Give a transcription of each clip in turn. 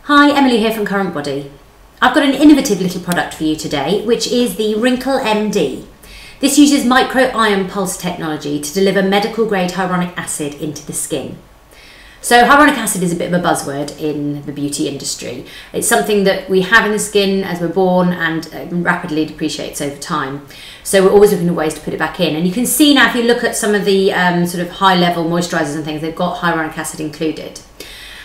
Hi, Emily here from CURRENTBODY. I've got an innovative little product for you today, which is the Wrinkle MD. This uses micro-ion pulse technology to deliver medical grade hyaluronic acid into the skin. So hyaluronic acid is a bit of a buzzword in the beauty industry. It's something that we have in the skin as we're born and rapidly depreciates over time. So we're always looking at ways to put it back in. And you can see now if you look at some of the sort of high level moisturisers and things, they've got hyaluronic acid included.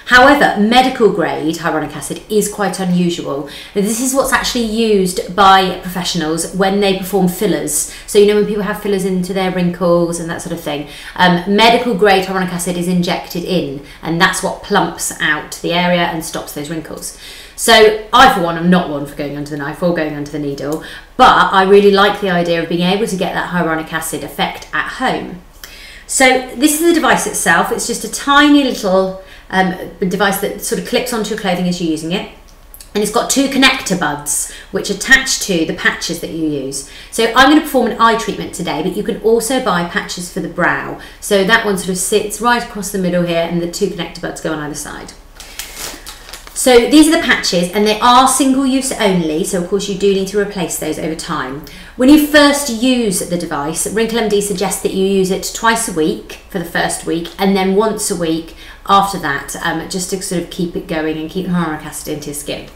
However, medical grade hyaluronic acid is quite unusual. Now, this is what's actually used by professionals when they perform fillers. So, you know, when people have fillers into their wrinkles and that sort of thing, medical grade hyaluronic acid is injected in, and that's what plumps out the area and stops those wrinkles. So I, for one, am not one for going under the knife or going under the needle, but I really like the idea of being able to get that hyaluronic acid effect at home. So this is the device itself. It's just a tiny little device that sort of clips onto your clothing as you're using it, and it's got two connector buds which attach to the patches that you use. So I'm going to perform an eye treatment today, but you can also buy patches for the brow. So that one sort of sits right across the middle here, and the two connector buds go on either side. So these are the patches, and they are single use only, so of course you do need to replace those over time. When you first use the device, WrinkleMD suggests that you use it twice a week for the first week, and then once a week after that, just to sort of keep it going and keep hyaluronic acid into your skin.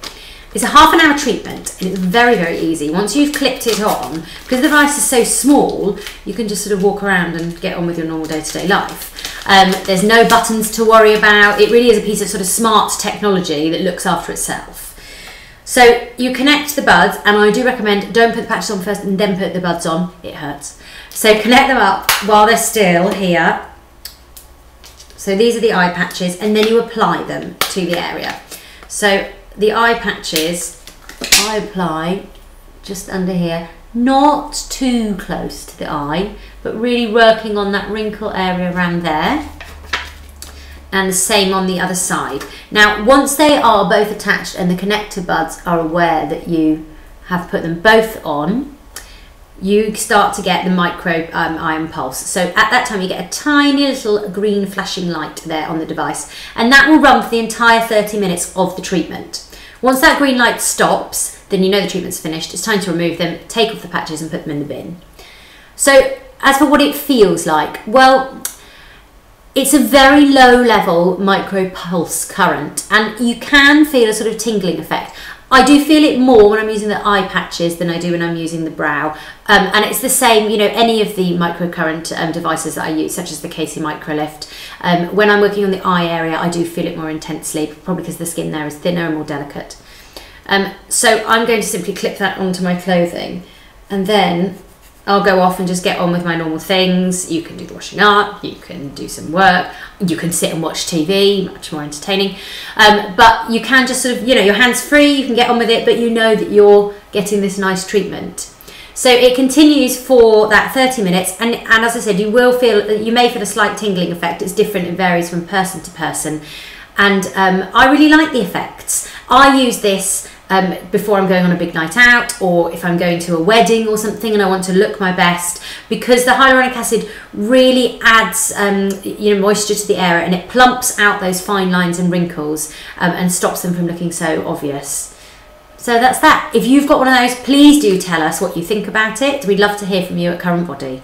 It's a half an hour treatment, and it's very, very easy. Once you've clipped it on, because the device is so small, you can just sort of walk around and get on with your normal day-to-day life. There's no buttons to worry about. It really is a piece of sort of smart technology that looks after itself. So you connect the buds, and I do recommend don't put the patches on first and then put the buds on. It hurts. So connect them up while they're still here. So these are the eye patches, and then you apply them to the area. So the eye patches, I apply just under here, not too close to the eye, but really working on that wrinkle area around there. And the same on the other side. Now, once they are both attached and the connector buds are aware that you have put them both on, you start to get the micro-ion pulse. So at that time you get a tiny little green flashing light there on the device, and that will run for the entire 30 minutes of the treatment. Once that green light stops, then you know the treatment's finished. It's time to remove them, take off the patches and put them in the bin. So as for what it feels like, well, it's a very low level micro pulse current, and you can feel a sort of tingling effect. I do feel it more when I'm using the eye patches than I do when I'm using the brow. And it's the same, you know, any of the microcurrent devices that I use, such as the Casey Microlift. When I'm working on the eye area, I do feel it more intensely, probably because the skin there is thinner and more delicate. So I'm going to simply clip that onto my clothing, and then I'll go off and just get on with my normal things. You can do the washing up, you can do some work, you can sit and watch TV, much more entertaining. But you can just sort of, you know, your hands free, you can get on with it, but you know that you're getting this nice treatment. So it continues for that 30 minutes, and as I said, you may feel a slight tingling effect. It's different, it varies from person to person. And I really like the effects. I use this before I'm going on a big night out, or if I'm going to a wedding or something and I want to look my best, because the hyaluronic acid really adds you know, moisture to the area, and it plumps out those fine lines and wrinkles and stops them from looking so obvious. So that's that. If you've got one of those, please do tell us what you think about it. We'd love to hear from you at CURRENTBODY.